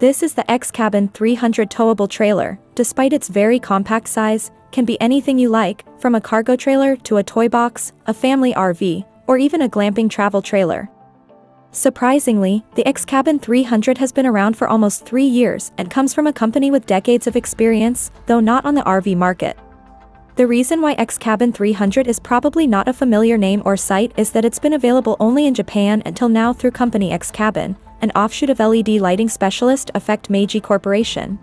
This is the X-Cabin 300 towable trailer. Despite its very compact size, can be anything you like, from a cargo trailer to a toy box, a family RV, or even a glamping travel trailer. Surprisingly, the X-Cabin 300 has been around for almost 3 years and comes from a company with decades of experience, though not on the RV market. The reason why X-Cabin 300 is probably not a familiar name or sight is that it's been available only in Japan until now through company X-Cabin, an offshoot of LED lighting specialist Effect Meiji Corporation.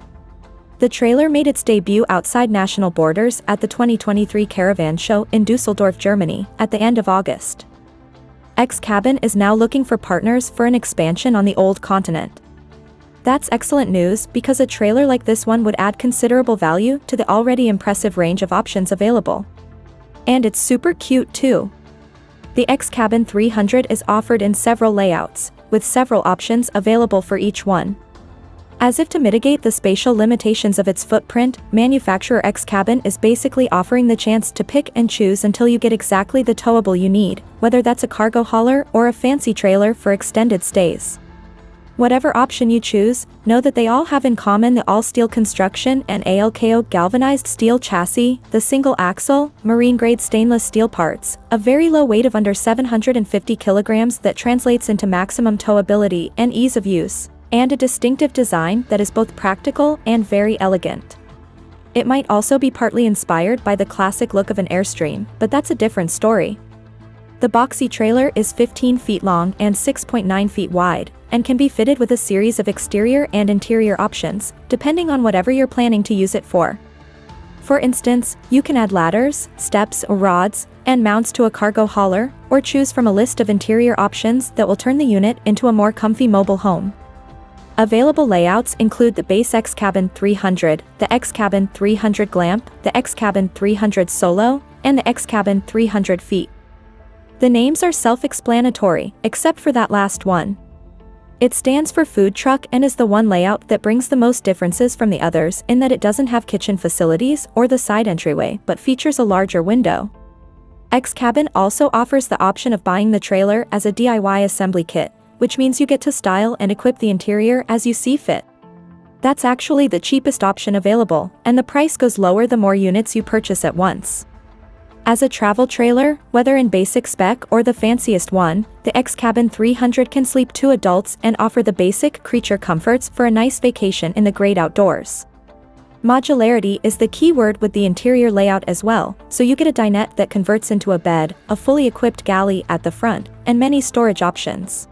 The trailer made its debut outside national borders at the 2023 Caravan Show in Dusseldorf, Germany, at the end of August. X-Cabin is now looking for partners for an expansion on the old continent. That's excellent news because a trailer like this one would add considerable value to the already impressive range of options available. And it's super cute too. The X-Cabin 300 is offered in several layouts, with several options available for each one. As if to mitigate the spatial limitations of its footprint, manufacturer X-Cabin is basically offering the chance to pick and choose until you get exactly the towable you need, whether that's a cargo hauler or a fancy trailer for extended stays. Whatever option you choose, know that they all have in common the all-steel construction and ALKO galvanized steel chassis, the single-axle, marine-grade stainless steel parts, a very low weight of under 750 kilograms that translates into maximum towability and ease of use, and a distinctive design that is both practical and very elegant. It might also be partly inspired by the classic look of an Airstream, but that's a different story. The boxy trailer is 15 feet long and 6.9 feet wide, and can be fitted with a series of exterior and interior options, depending on whatever you're planning to use it for. For instance, you can add ladders, steps or rods, and mounts to a cargo hauler, or choose from a list of interior options that will turn the unit into a more comfy mobile home. Available layouts include the base X-Cabin 300, the X-Cabin 300 Glamp, the X-Cabin 300 Solo, and the X-Cabin 300 Feet. The names are self-explanatory, except for that last one. It stands for food truck and is the one layout that brings the most differences from the others in that it doesn't have kitchen facilities or the side entryway but features a larger window. X-Cabin also offers the option of buying the trailer as a DIY assembly kit, which means you get to style and equip the interior as you see fit. That's actually the cheapest option available, and the price goes lower the more units you purchase at once. As a travel trailer, whether in basic spec or the fanciest one, the X-Cabin 300 can sleep 2 adults and offer the basic creature comforts for a nice vacation in the great outdoors. Modularity is the key word with the interior layout as well, so you get a dinette that converts into a bed, a fully equipped galley at the front, and many storage options.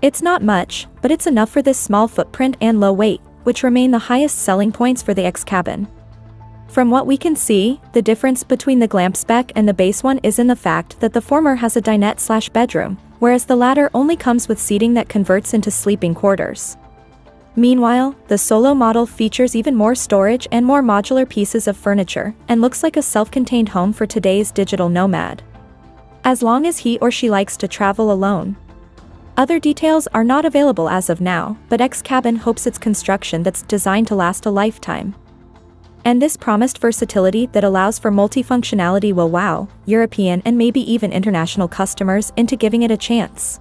It's not much, but it's enough for this small footprint and low weight, which remain the highest selling points for the X-Cabin. From what we can see, the difference between the Glamp spec and the base one is in the fact that the former has a dinette/bedroom, whereas the latter only comes with seating that converts into sleeping quarters. Meanwhile, the Solo model features even more storage and more modular pieces of furniture, and looks like a self-contained home for today's digital nomad. As long as he or she likes to travel alone. Other details are not available as of now, but X-Cabin hopes its construction that's designed to last a lifetime. And this promised versatility that allows for multifunctionality will wow European and maybe even international customers into giving it a chance.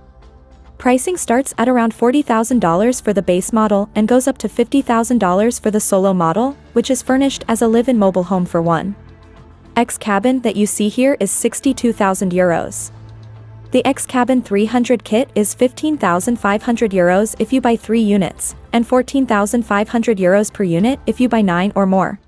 Pricing starts at around $40,000 for the base model and goes up to $50,000 for the Solo model, which is furnished as a live-in mobile home for one. X-Cabin that you see here is €62,000. The X-Cabin 300 kit is €15,500 if you buy 3 units, and €14,500 per unit if you buy 9 or more.